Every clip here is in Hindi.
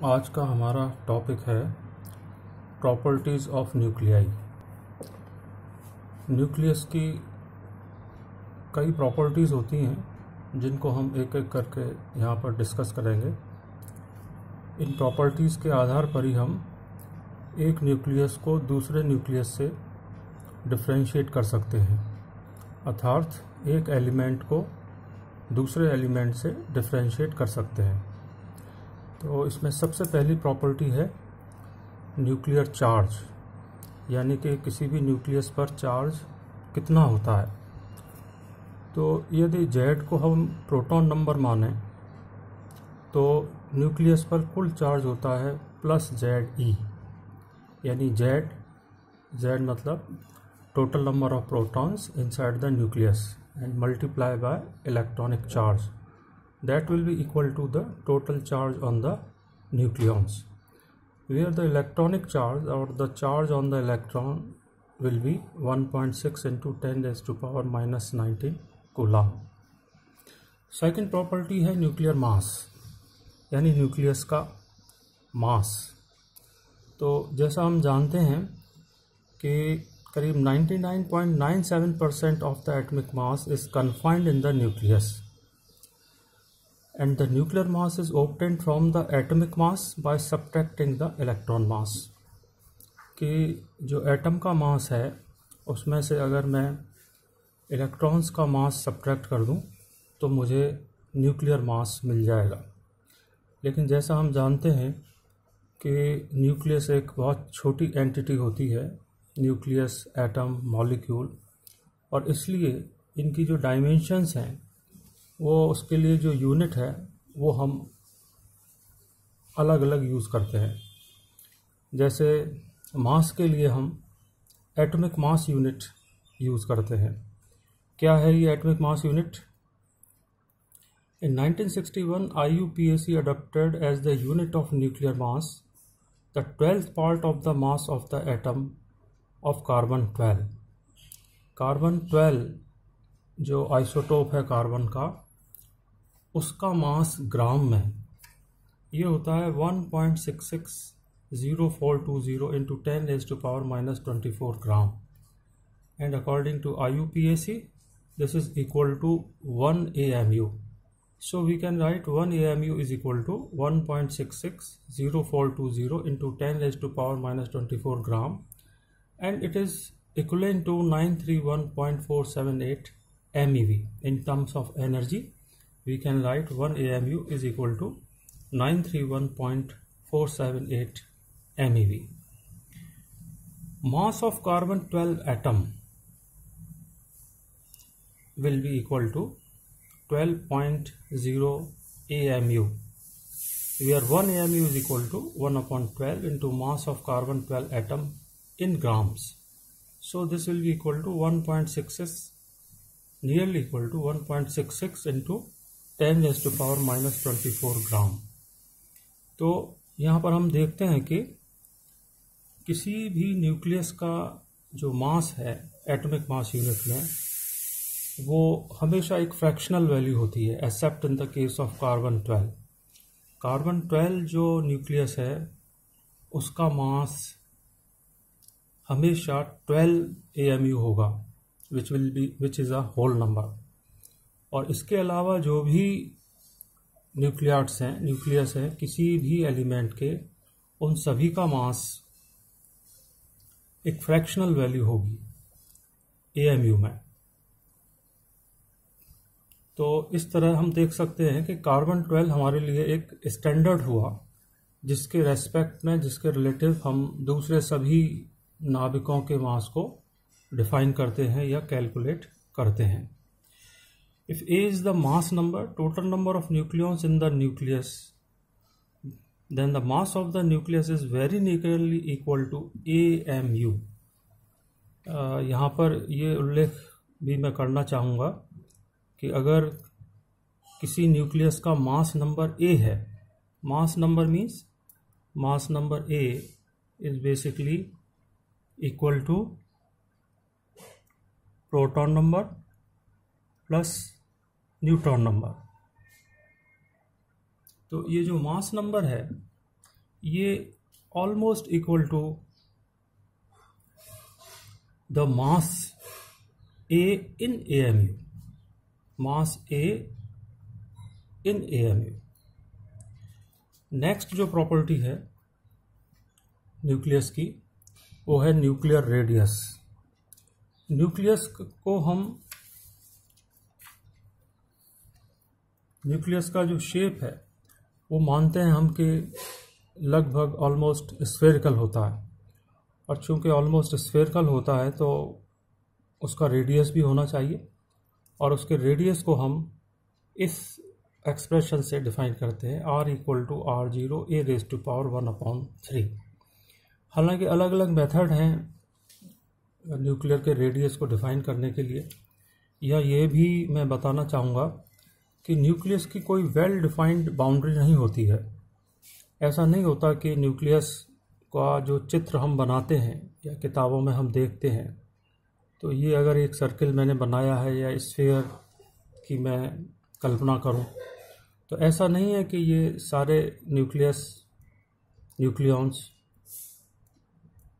आज का हमारा टॉपिक है प्रॉपर्टीज़ ऑफ न्यूक्लियाई। न्यूक्लियस की कई प्रॉपर्टीज़ होती हैं जिनको हम एक एक करके यहाँ पर डिस्कस करेंगे। इन प्रॉपर्टीज़ के आधार पर ही हम एक न्यूक्लियस को दूसरे न्यूक्लियस से डिफरेंशिएट कर सकते हैं, अर्थात एक एलिमेंट को दूसरे एलिमेंट से डिफरेंशिएट कर सकते हैं। तो इसमें सबसे पहली प्रॉपर्टी है न्यूक्लियर चार्ज, यानी कि किसी भी न्यूक्लियस पर चार्ज कितना होता है। तो यदि Z को हम प्रोटॉन नंबर माने तो न्यूक्लियस पर कुल चार्ज होता है प्लस ZE, यानी Z मतलब total number of protons inside the nucleus and multiply by electronic charge, that will be equal to the total charge on the nucleons, where the electronic charge or the charge on the electron will be 1.6 into 10 raised to power minus 19 coulomb. Second property है न्यूक्लियर मास, यानी न्यूक्लियस का मास। तो जैसा हम जानते हैं कि करीब 99.97% of the atomic mass is confined in the nucleus, and the nuclear mass is obtained from the atomic mass by subtracting the electron mass। कि जो एटम का मास है उसमें से अगर मैं इलेक्ट्रॉन्स का मास सब्ट्रैक्ट कर दूं तो मुझे न्यूक्लियर मास मिल जाएगा। लेकिन जैसा हम जानते हैं कि न्यूक्लियस एक बहुत छोटी एंटिटी होती है, न्यूक्लियस, एटम, मॉलिक्यूल, और इसलिए इनकी जो डायमेंशंस हैं वो उसके लिए जो यूनिट है वो हम अलग अलग यूज़ करते हैं। जैसे मास के लिए हम एटॉमिक मास यूनिट यूज़ करते हैं। क्या है ये atomic mass unit? In 1961 IUPAC adopted as the unit of nuclear mass the 12th part of the mass of the atom of carbon 12। Carbon 12 जो आइसोटोप है कार्बन का, उसका मास ग्राम में ये होता है 1.660420 into 10 raised to power minus 24 gram, and according to IUPAC this is equal to 1 AMU। So we can write 1 AMU is equal to 1.660420 into 10 raised to power minus 24 gram, and it is equivalent to 931.478 MeV। in terms of energy we can write 1 AMU is equal to 931.478 MeV। mass of carbon 12 atom will be equal to 12.0 AMU, where 1 AMU is equal to 1 upon 12 into mass of carbon 12 atom in grams। So this will be equal to 1.66, nearly equal to 1.66 into 10 raised to power minus 24 ग्राम। तो यहाँ पर हम देखते हैं कि किसी भी न्यूक्लियस का जो मास है एटॉमिक मास यूनिट में, वो हमेशा एक फ्रैक्शनल वैल्यू होती है, accept in the case of carbon 12। Carbon 12 जो न्यूक्लियस है उसका मास हमेशा 12 AMU होगा, which is a whole number. और इसके अलावा जो भी न्यूक्लियस हैं किसी भी एलिमेंट के, उन सभी का मास एक फ्रैक्शनल वैल्यू होगी AMU में। तो इस तरह हम देख सकते हैं कि कार्बन 12 हमारे लिए एक स्टैंडर्ड हुआ जिसके रेस्पेक्ट में, जिसके रिलेटिव हम दूसरे सभी नाभिकों के मास को डिफाइन करते हैं या कैलकुलेट करते हैं। If A is the mass number, total number of nucleons in the nucleus, then the mass of the nucleus is very nearly equal to AMU। यहाँ पर ये उल्लेख भी मैं करना चाहूँगा कि अगर किसी न्यूक्लियस का मास नंबर A है, mass number means mass number A is basically equal to proton number plus neutron number. तो ये जो मास नंबर है ये almost equal to the mass A in AMU, mass A in AMU। Next जो प्रॉपर्टी है न्यूक्लियस की वो है न्यूक्लियर रेडियस। न्यूक्लियस का जो शेप है वो मानते हैं हम कि लगभग ऑलमोस्ट स्फेरिकल होता है, और चूंकि ऑलमोस्ट स्फेरिकल होता है तो उसका रेडियस भी होना चाहिए, और उसके रेडियस को हम इस एक्सप्रेशन से डिफाइन करते हैं R equal to R0 a⁻⁴। हालांकि अलग अलग मेथड हैं न्यूक्लियर के रेडियस को डिफाइन करने के लिए, या ये भी मैं बताना चाहूँगा कि न्यूक्लियस की कोई वेल डिफाइंड बाउंड्री नहीं होती है। ऐसा नहीं होता कि न्यूक्लियस का जो चित्र हम बनाते हैं या किताबों में हम देखते हैं, तो ये अगर एक सर्किल मैंने बनाया है या स्फीयर की मैं कल्पना करूं, तो ऐसा नहीं है कि ये सारे न्यूक्लियॉन्स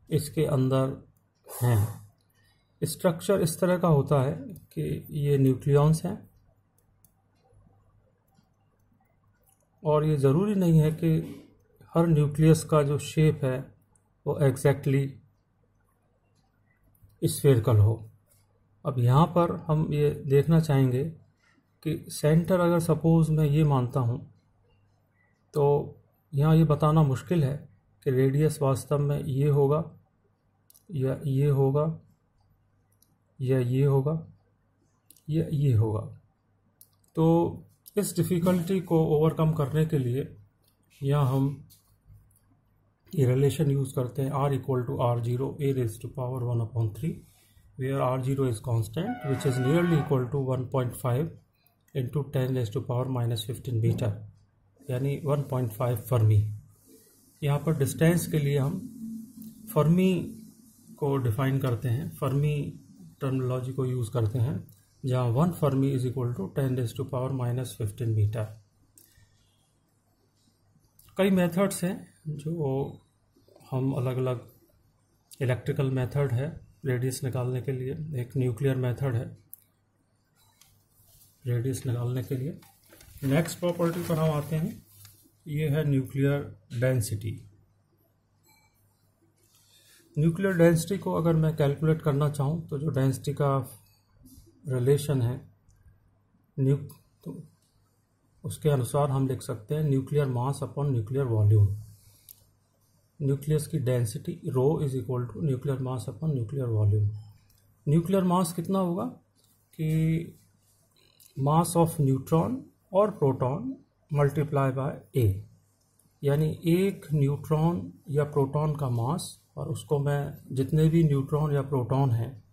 इसके अंदर हैं। स्ट्रक्चर इस तरह का होता है कि ये न्यूक्लियॉन्स हैं, और ये ज़रूरी नहीं है कि हर न्यूक्लियस का जो शेप है वो एग्जैक्टली स्फेरिकल हो। अब यहाँ पर हम ये देखना चाहेंगे कि सेंटर अगर सपोज़ मैं ये मानता हूँ, तो यहाँ ये बताना मुश्किल है कि रेडियस वास्तव में ये होगा या ये होगा या ये होगा या ये होगा। तो इस डिफ़िकल्टी को ओवरकम करने के लिए यहाँ हम ये रिलेशन यूज़ करते हैं R equal to R0 a⁻⁴, where R0 is constant which is nearly equal to 1.5 into 10⁻⁻15 metre, यानी 1.5 फर्मी। यहाँ पर डिस्टेंस के लिए हम फर्मी को डिफाइन करते हैं, फर्मी टर्मिनोलॉजी को यूज़ करते हैं, जहाँ 1 fermi is equal to 10⁻⁻15 metre. कई मेथड्स हैं जो हम अलग अलग, इलेक्ट्रिकल मेथड है रेडियस निकालने के लिए, एक न्यूक्लियर मेथड है रेडियस निकालने के लिए। नेक्स्ट प्रॉपर्टी पर हम आते हैं, ये है न्यूक्लियर डेंसिटी। न्यूक्लियर डेंसिटी को अगर मैं कैलकुलेट करना चाहूँ तो जो डेंसिटी का रिलेशन है तो उसके अनुसार हम लिख सकते हैं nuclear mass upon nuclear volume. Nucleus की density rho is equal to nuclear mass upon nuclear volume. Nuclear mass कितना होगा कि मास ऑफ न्यूट्रॉन और प्रोटॉन मल्टीप्लाई बाय ए, यानी एक न्यूट्रॉन या प्रोटॉन का मास, और उसको मैं जितने भी न्यूट्रॉन या प्रोटॉन हैं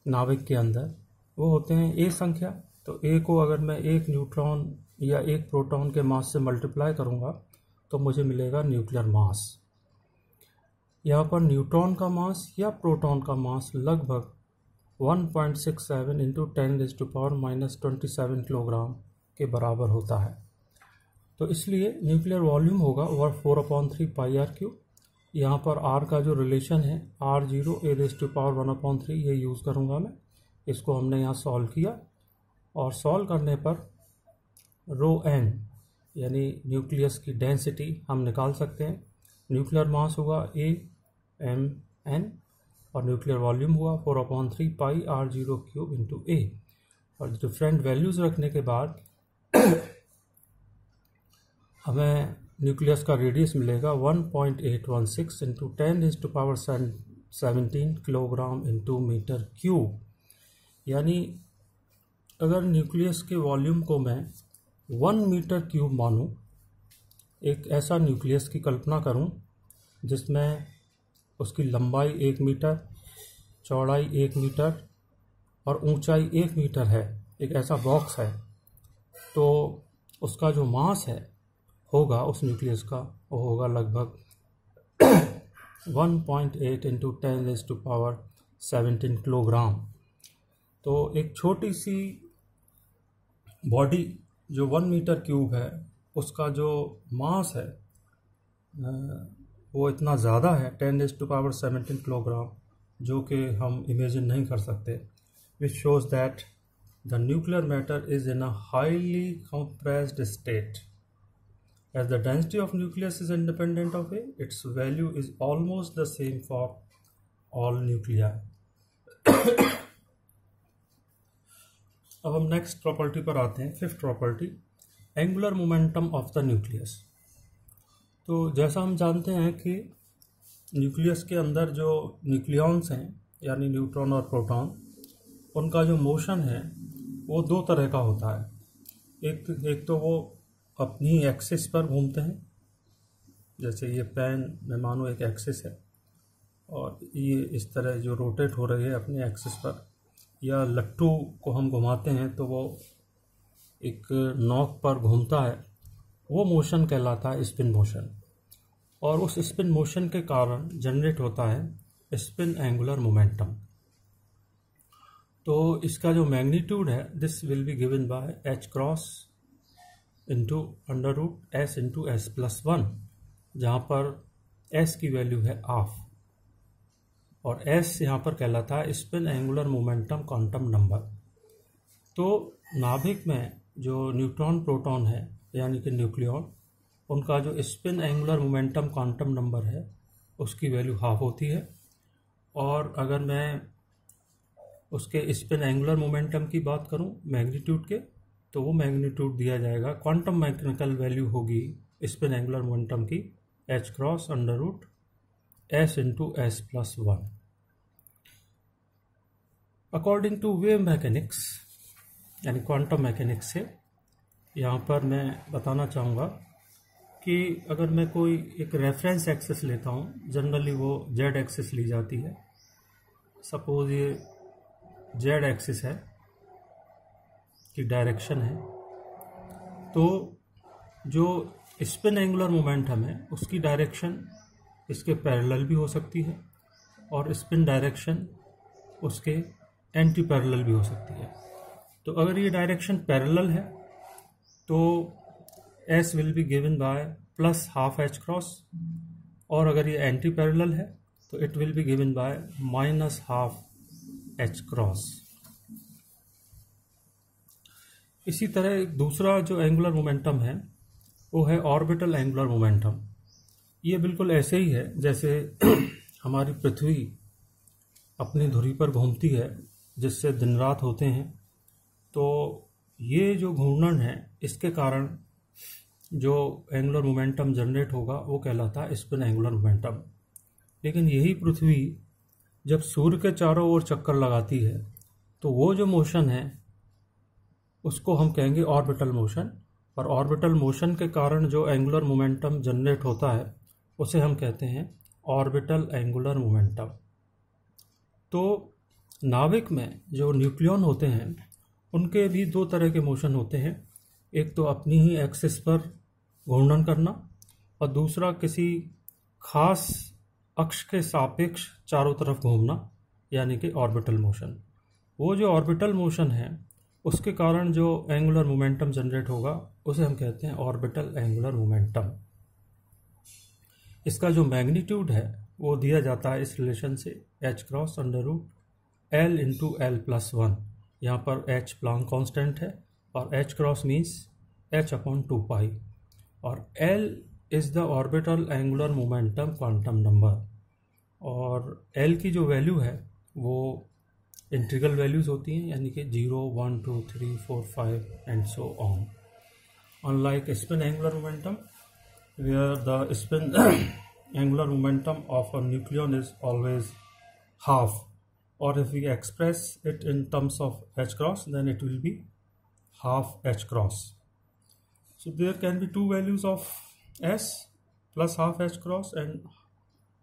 नाभिक के अंदर वो होते हैं ए संख्या, तो ए को अगर मैं एक न्यूट्रॉन या एक प्रोटॉन के मास से मल्टीप्लाई करूँगा तो मुझे मिलेगा न्यूक्लियर मास। यहाँ पर न्यूट्रॉन का मास या प्रोटॉन का मास लगभग 1.67 इंटू 10⁻⁻27 किलोग्राम के बराबर होता है। तो इसलिए न्यूक्लियर वॉल्यूम होगा ओवर 4/3 πr³। यहाँ पर R का जो रिलेशन है R0 a⁻⁴ ये यूज़ करूँगा मैं। इसको हमने यहाँ सॉल्व किया, और सॉल्व करने पर ρn यानी न्यूक्लियस की डेंसिटी हम निकाल सकते हैं। न्यूक्लियर मास होगा AmN और न्यूक्लियर वॉल्यूम हुआ 4/3 πr03 इंटू A, और डिफरेंट वैल्यूज़ रखने के बाद हमें न्यूक्लियस का रेडियस मिलेगा 1.816 into 10⁻17 kilogram into metre cube. यानी अगर न्यूक्लियस के वॉल्यूम को मैं 1 मीटर क्यूब मानूं, एक ऐसा न्यूक्लियस की कल्पना करूं जिसमें उसकी लंबाई 1 मीटर, चौड़ाई 1 मीटर और ऊंचाई 1 मीटर है, एक ऐसा बॉक्स है, तो उसका जो मास है होगा उस न्यूक्लियस का, वो होगा लगभग 1.8 इंटू 10⁻17 किलोग्राम। तो एक छोटी सी बॉडी जो 1 मीटर क्यूब है, उसका जो मास है वो इतना ज़्यादा है 10⁻17 किलोग्राम, जो कि हम इमेजिन नहीं कर सकते, which shows that the nuclear matter is in a highly compressed state. As the density of nucleus is independent of A, its value is almost the same for all nuclei. अब हम नेक्स्ट प्रॉपर्टी पर आते हैं, fifth property, angular momentum of the nucleus. तो जैसा हम जानते हैं कि न्यूक्लियस के अंदर जो न्यूक्लियॉन्स हैं यानी न्यूट्रॉन और प्रोटॉन, उनका जो मोशन है वो दो तरह का होता है। एक तो वो अपनी एक्सिस पर घूमते हैं, जैसे ये पेन में मानो एक एक्सिस है और ये इस तरह जो रोटेट हो रही है अपनी एक्सिस पर, या लट्टू को हम घुमाते हैं तो वो एक नॉक पर घूमता है, वो मोशन कहलाता है स्पिन मोशन। और उस स्पिन मोशन के कारण जनरेट होता है स्पिन एंगुलर मोमेंटम। तो इसका जो मैग्नीट्यूड है, this will be given by h cross into under root s into s plus 1, जहाँ पर s की वैल्यू है हाफ और s यहाँ पर कहलाता है spin angular momentum quantum number. तो नाभिक में जो न्यूट्रॉन प्रोटॉन है यानी कि न्यूक्लियॉन, उनका जो spin angular momentum quantum number है उसकी वैल्यू हाफ होती है। और अगर मैं उसके स्पिन एंगुलर मोमेंटम की बात करूं मैग्नीट्यूड के, तो वो मैग्नीट्यूड दिया जाएगा, क्वांटम मैकेनिकल वैल्यू होगी स्पिन एंगुलर मोमेंटम की h cross under root s into s plus 1। According to wave mechanics यानी क्वांटम मैकेनिक्स से यहाँ पर मैं बताना चाहूँगा कि अगर मैं कोई एक रेफरेंस एक्सिस लेता हूँ, जनरली वो जेड एक्सिस ली जाती है। सपोज ये जेड एक्सिस है की डायरेक्शन है, तो जो स्पिन एंगुलर मोमेंटम है उसकी डायरेक्शन इसके पैरेलल भी हो सकती है और स्पिन डायरेक्शन उसके एंटी पैरेलल भी हो सकती है। तो अगर ये डायरेक्शन पैरेलल है तो s will be given bye plus half h cross, और अगर ये एंटी पैरेलल है तो it will be given bye minus half h cross. इसी तरह एक दूसरा जो एंगुलर मोमेंटम है वो है ऑर्बिटल एंगुलर मोमेंटम। ये बिल्कुल ऐसे ही है जैसे हमारी पृथ्वी अपनी धुरी पर घूमती है, जिससे दिन रात होते हैं। तो ये जो घूर्णन है इसके कारण जो एंगुलर मोमेंटम जनरेट होगा वो कहलाता है स्पिन एंगुलर मोमेंटम। लेकिन यही पृथ्वी जब सूर्य के चारों ओर चक्कर लगाती है तो वो जो मोशन है उसको हम कहेंगे ऑर्बिटल मोशन, और ऑर्बिटल मोशन के कारण जो एंगुलर मोमेंटम जनरेट होता है उसे हम कहते हैं ऑर्बिटल एंगुलर मोमेंटम। तो नाभिक में जो न्यूक्लियॉन होते हैं उनके भी दो तरह के मोशन होते हैं, एक तो अपनी ही एक्सिस पर घूर्णन करना और दूसरा किसी खास अक्ष के सापेक्ष चारों तरफ घूमना यानी कि ऑर्बिटल मोशन। वो जो ऑर्बिटल मोशन है उसके कारण जो एंगुलर मोमेंटम जनरेट होगा उसे हम कहते हैं ऑर्बिटल एंगुलर मोमेंटम। इसका जो मैग्नीट्यूड है वो दिया जाता है इस रिलेशन से h cross under root l into l plus 1। यहाँ पर h प्लैंक कांस्टेंट है और h cross means h upon 2 pi, और l is the orbital angular momentum quantum number. और l की जो वैल्यू है वो इंटीग्रल वैल्यूज़ होती हैं, यानी कि 0, 1, 2, 3, 4, 5 and so on. Unlike spin angular momentum where the spin angular momentum of a nucleon is always half, or if we express it in terms of h cross then it will be half h cross. So there can be two values of s, plus half h cross and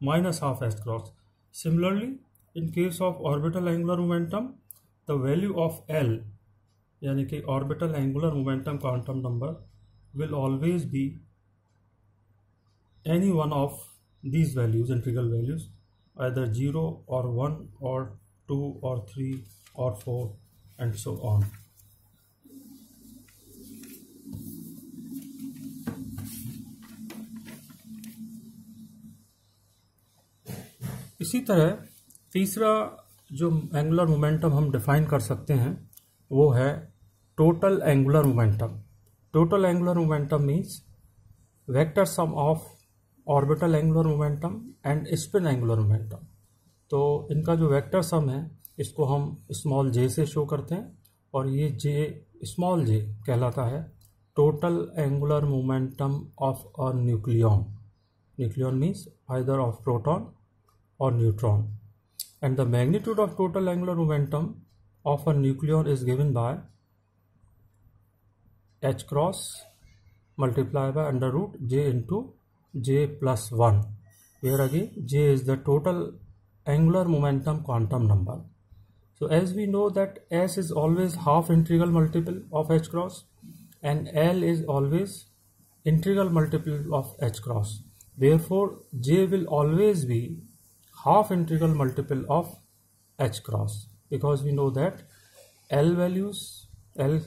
minus half h cross. Similarly, in case of orbital angular momentum, the value of L यानी कि orbital angular momentum quantum number will always be any one of these values, integral values, either 0 or 1 or 2 or 3 or 4 and so on. इसी तरह तीसरा जो एंगुलर मोमेंटम हम डिफाइन कर सकते हैं वो है total angular momentum. Total angular momentum means vector sum of orbital angular momentum and spin angular momentum. तो इनका जो वेक्टर सम है इसको हम स्मॉल जे से शो करते हैं और ये जे स्मॉल जे कहलाता है total angular momentum of a nucleon. Nucleon means either of proton or neutron, and the magnitude of total angular momentum of a nucleon is given by h cross multiplied by under root j into j plus 1, where again j is the total angular momentum quantum number. So as we know that s is always half integral multiple of h cross and l is always integral multiple of h cross, therefore j will always be half integral multiple of h cross, because we know that L values, L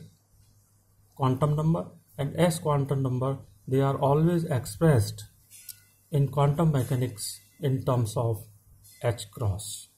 quantum number and S quantum number, they are always expressed in quantum mechanics in terms of h cross.